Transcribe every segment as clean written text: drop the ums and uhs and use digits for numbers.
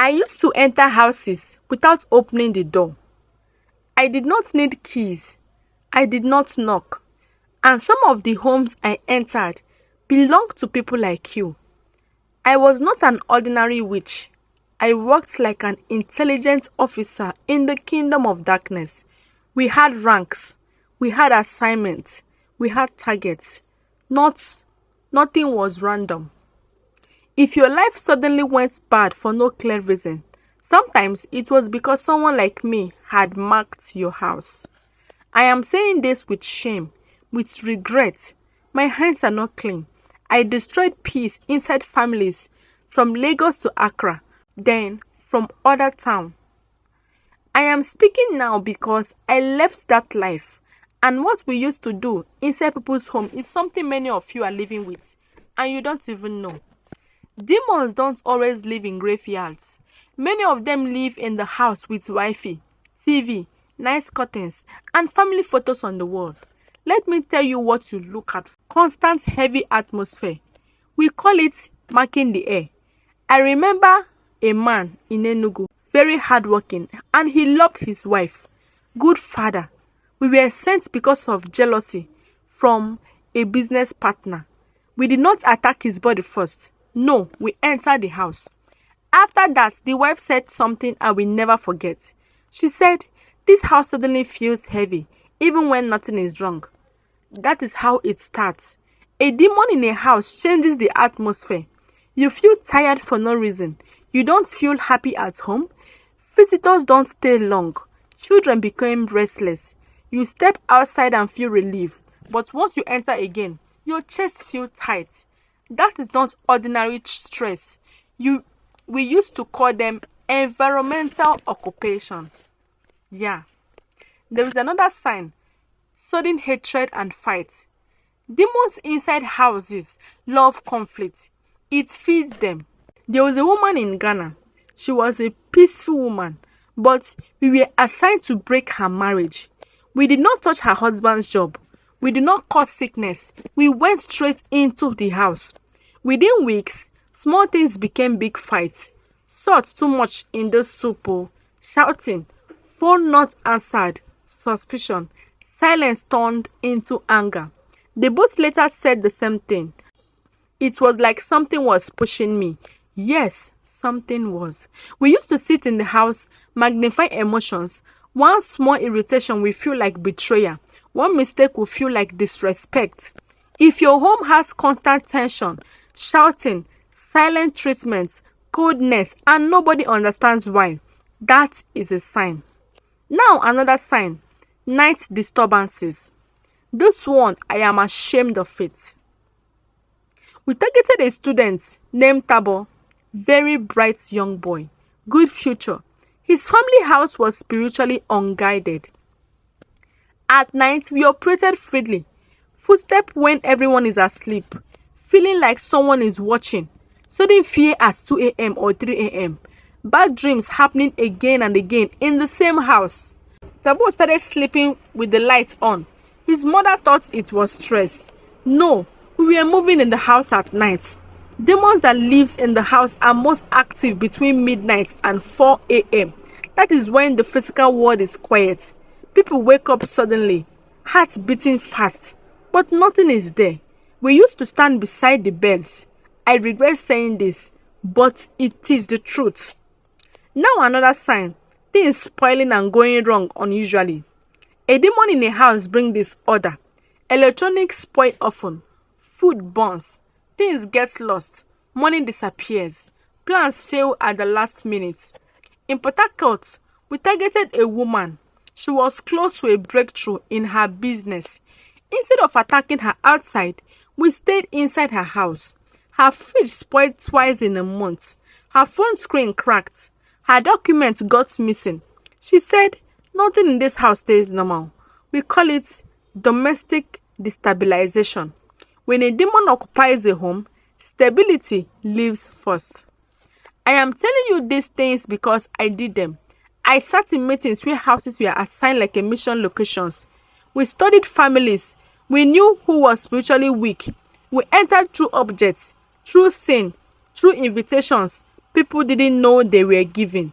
I used to enter houses without opening the door. I did not need keys. I did not knock. And some of the homes I entered belonged to people like you. I was not an ordinary witch. I worked like an intelligent officer in the kingdom of darkness. We had ranks. We had assignments. We had targets. Nothing was random. If your life suddenly went bad for no clear reason, sometimes it was because someone like me had marked your house. I am saying this with shame, with regret. My hands are not clean. I destroyed peace inside families from Lagos to Accra, then from other towns. I am speaking now because I left that life, and what we used to do inside people's home is something many of you are living with, and you don't even know. Demons don't always live in graveyards. Many of them live in the house with Wi-Fi, TV, nice curtains, and family photos on the wall. Let me tell you what you look at. Constant heavy atmosphere. We call it marking the air. I remember a man in Enugu, very hardworking, and he loved his wife. Good father. We were sent because of jealousy from a business partner. We did not attack his body first. No, we entered the house. After that, the wife said something I will never forget. She said, "This house suddenly feels heavy, even when nothing is wrong." That is how it starts. A demon in a house changes the atmosphere. You feel tired for no reason. You don't feel happy at home. Visitors don't stay long. Children become restless. You step outside and feel relief. But once you enter again, your chest feels tight. That is not ordinary stress. We used to call them environmental occupation. Yeah. There is another sign. Sudden hatred and fight. Demons inside houses love conflict. It feeds them. There was a woman in Ghana. She was a peaceful woman, but we were assigned to break her marriage. We did not touch her husband's job. We did not cause sickness. We went straight into the house. Within weeks, small things became big fights. Salt too much in the soup, shouting, phone not answered, suspicion, silence turned into anger. They both later said the same thing. It was like something was pushing me. Yes, something was. We used to sit in the house, magnify emotions. One small irritation will feel like betrayal. One mistake will feel like disrespect. If your home has constant tension, shouting, silent treatment, coldness, and nobody understands why, that is a sign. Now another sign, night disturbances. This one, I am ashamed of it. We targeted a student named Tabo, very bright young boy, good future. His family house was spiritually unguided. At night, we operated freely. Footsteps when everyone is asleep, feeling like someone is watching. Sudden fear at 2 a.m. or 3 a.m. Bad dreams happening again and again in the same house. Tabo started sleeping with the light on. His mother thought it was stress. No, we were moving in the house at night. Demons that lives in the house are most active between midnight and 4 a.m. That is when the physical world is quiet. People wake up suddenly, hearts beating fast, but nothing is there. We used to stand beside the beds. I regret saying this, but it is the truth. Now another sign, things spoiling and going wrong unusually. A demon in a house brings disorder. Electronics spoil often. Food burns. Things get lost. Money disappears. Plans fail at the last minute. In Port Harcourt, we targeted a woman. She was close to a breakthrough in her business. Instead of attacking her outside, we stayed inside her house. Her fridge spoiled twice in a month. Her phone screen cracked. Her documents got missing. She said, "Nothing in this house stays normal." We call it domestic destabilization. When a demon occupies a home, stability lives first. I am telling you these things because I did them. I sat in meetings where houses were assigned like a mission locations. We studied families. We knew who was spiritually weak. We entered through objects, through sin, through invitations, people didn't know they were giving.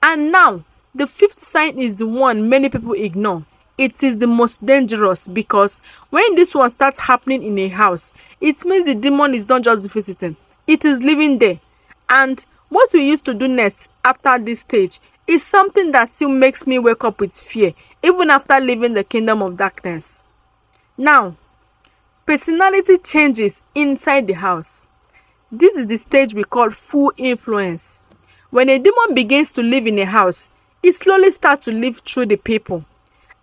And now, the fifth sign is the one many people ignore. It is the most dangerous because when this one starts happening in a house, it means the demon is not just visiting, it is living there. And what we used to do next after this stage is something that still makes me wake up with fear, even after leaving the kingdom of darkness. Now, personality changes inside the house. This is the stage we call full influence. When a demon begins to live in a house, it slowly starts to live through the people.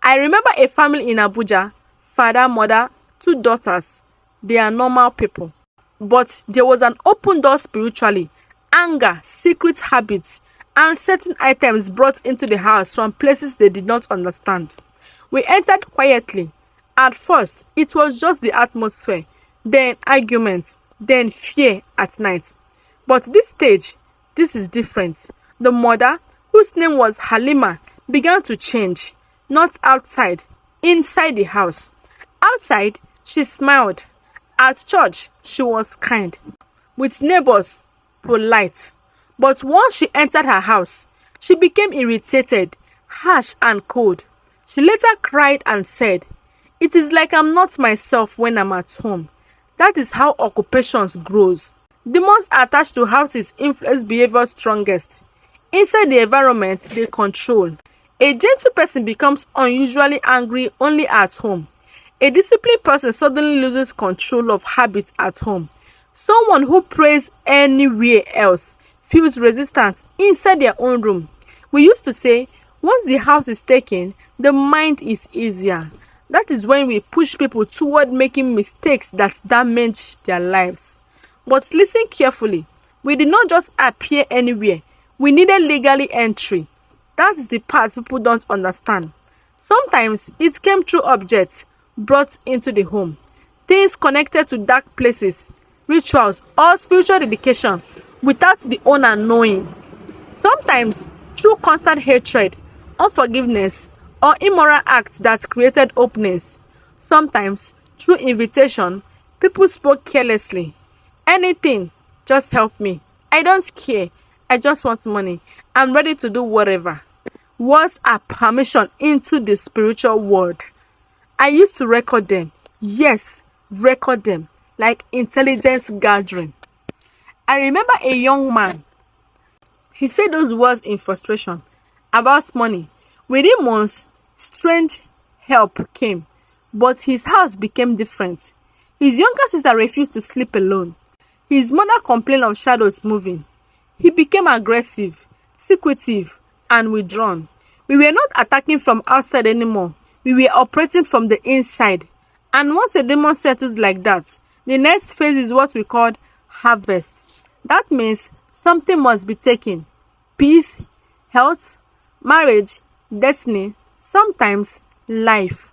I remember a family in Abuja, father, mother, 2 daughters. They are normal people. But there was an open door spiritually, anger, secret habits, and certain items brought into the house from places they did not understand. We entered quietly. At first, it was just the atmosphere, then arguments, then fear at night. But this stage, this is different. The mother, whose name was Halima, began to change. Not outside, inside the house. Outside, she smiled. At church, she was kind. With neighbors, polite. But once she entered her house, she became irritated, harsh and cold. She later cried and said, "It is like I'm not myself when I'm at home." That is how occupations grows. Demons attached to houses influence behavior strongest. Inside the environment they control. A gentle person becomes unusually angry only at home. A disciplined person suddenly loses control of habits at home. Someone who prays anywhere else feels resistance inside their own room. We used to say, once the house is taken, the mind is easier. That is when we push people toward making mistakes that damage their lives. But listen carefully. We did not just appear anywhere. We needed legally entry. That is the part people don't understand. Sometimes it came through objects brought into the home. Things connected to dark places, rituals, or spiritual dedication without the owner knowing. Sometimes through constant hatred, unforgiveness, or immoral acts that created openings. Sometimes through invitation, people spoke carelessly. Anything, just help me. I don't care. I just want money. I'm ready to do whatever. Words are permission into the spiritual world. I used to record them. Yes, record them. Like intelligence gathering. I remember a young man. He said those words in frustration about money. Within months, strange help came. But his house became different. His younger sister refused to sleep alone. His mother complained of shadows moving. He became aggressive, secretive, and withdrawn. We were not attacking from outside anymore. We were operating from the inside. And once a demon settles like that, the next phase is what we call harvest. That means something must be taken. Peace, health, marriage, destiny, sometimes life.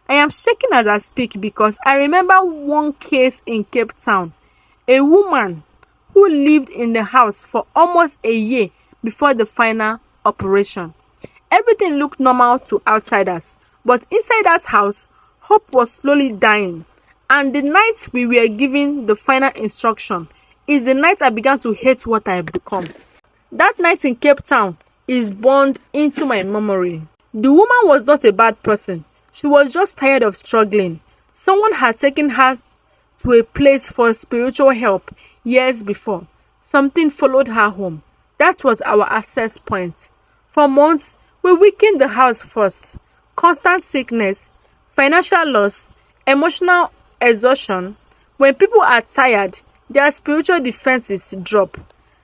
I am shaking as I speak because I remember one case in Cape Town. A woman who lived in the house for almost a year before the final operation. Everything looked normal to outsiders, but inside that house, hope was slowly dying. And the night we were given the final instruction is the night I began to hate what I had become. That night in Cape Town is burned into my memory. The woman was not a bad person. She was just tired of struggling. Someone had taken her to a place for spiritual help years before. Something followed her home. That was our access point. For months, we weakened the house first. Constant sickness, financial loss, emotional exhaustion. When people are tired, their spiritual defenses drop.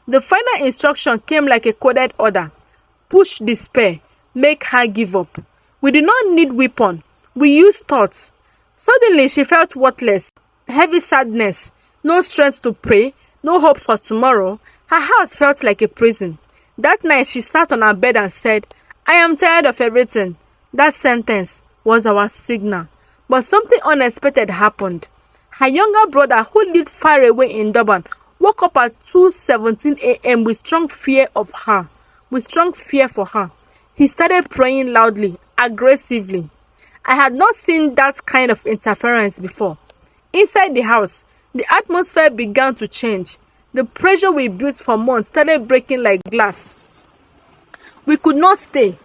The final instruction came like a coded order. Push despair. Make her give up. We did not need weapon. We used thoughts. Suddenly she felt worthless. Heavy sadness. No strength to pray. No hope for tomorrow. Her house felt like a prison. That night she sat on her bed and said, "I am tired of everything." That sentence was our signal. But something unexpected happened. Her younger brother, who lived far away in Durban, woke up at 2:17 a.m. with strong fear for her. He started praying loudly, aggressively. I had not seen that kind of interference before. Inside the house, the atmosphere began to change. The pressure we built for months started breaking like glass. We could not stay.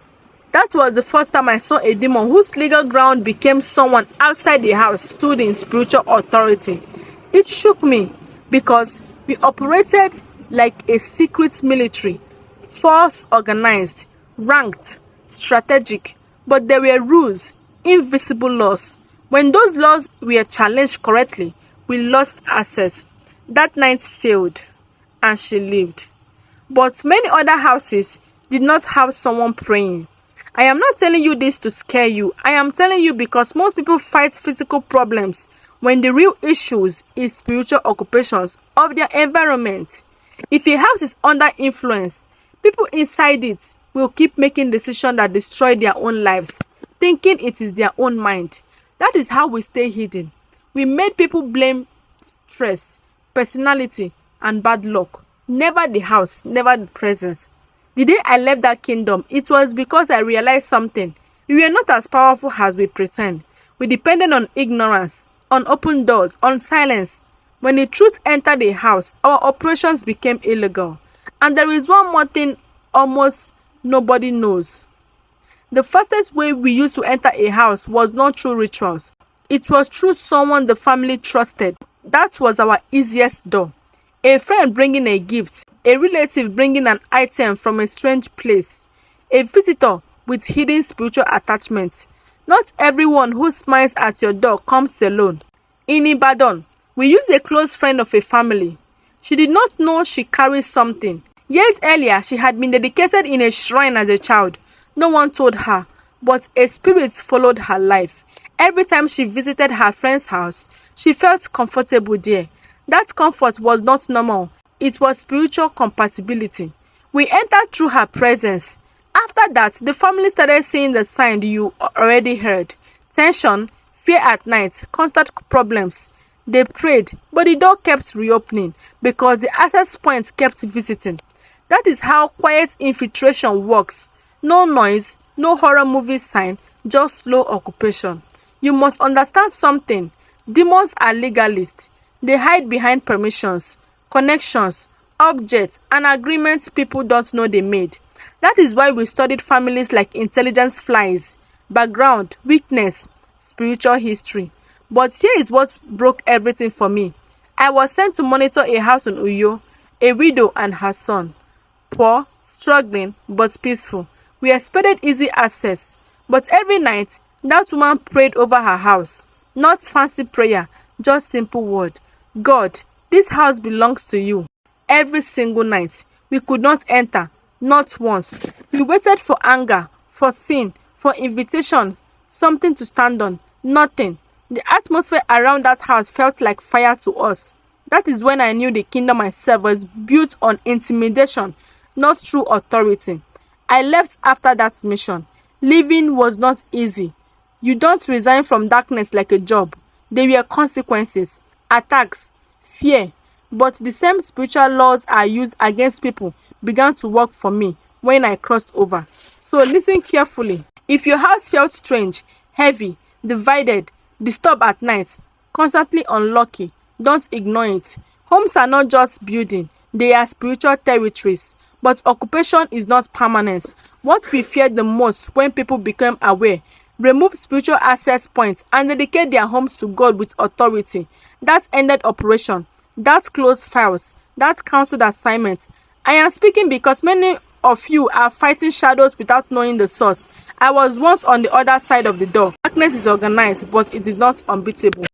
That was the first time I saw a demon whose legal ground became someone outside the house stood in spiritual authority. It shook me because we operated like a secret military, force organized, ranked, strategic, but there were rules, invisible laws. When those laws were challenged correctly, we lost access. That night failed, and she lived. But many other houses did not have someone praying. I am not telling you this to scare you. I am telling you because most people fight physical problems when the real issues is spiritual occupations of their environment. If a house is under influence, people inside it will keep making decisions that destroy their own lives, thinking it is their own mind. That is how we stay hidden. We made people blame stress, personality, and bad luck. Never the house, never the presence. The day I left that kingdom, it was because I realized something. We were not as powerful as we pretend. We depended on ignorance, on open doors, on silence. When the truth entered the house, our operations became illegal. And there is one more thing almost nobody knows. The fastest way we used to enter a house was not through rituals. It was through someone the family trusted. That was our easiest door. A friend bringing a gift, a relative bringing an item from a strange place, a visitor with hidden spiritual attachments. Not everyone who smiles at your door comes alone. In Ibadan, we used a close friend of a family. She did not know she carried something. Years earlier, she had been dedicated in a shrine as a child. No one told her, but a spirit followed her life. Every time she visited her friend's house, she felt comfortable there. That comfort was not normal. It was spiritual compatibility. We entered through her presence. After that, the family started seeing the sign you already heard. Tension, fear at night, constant problems. They prayed, but the door kept reopening because the access point kept visiting. That is how quiet infiltration works. No noise, no horror movie sign, just slow occupation. You must understand something. Demons are legalists. They hide behind permissions, connections, objects, and agreements people don't know they made. That is why we studied families like intelligence flies, background, weakness, spiritual history. But here is what broke everything for me. I was sent to monitor a house in Uyo, a widow and her son. Poor, struggling, but peaceful. We expected easy access. But every night, that woman prayed over her house. Not fancy prayer, just simple word. God, this house belongs to you. Every single night, we could not enter, not once. We waited for anger, for sin, for invitation, something to stand on, nothing. The atmosphere around that house felt like fire to us. That is when I knew the kingdom I served was built on intimidation, not through authority. I left after that mission. Living was not easy. You don't resign from darkness like a job. There were consequences, attacks, fear. But the same spiritual laws I used against people began to work for me when I crossed over. So listen carefully. If your house felt strange, heavy, divided, disturbed at night, constantly unlucky, don't ignore it. Homes are not just building, they are spiritual territories. But occupation is not permanent. What we feared the most when people became aware, remove spiritual access points and dedicate their homes to God with authority. That ended operation. That closed files. That cancelled assignments. I am speaking because many of you are fighting shadows without knowing the source. I was once on the other side of the door. Darkness is organized, but it is not unbeatable.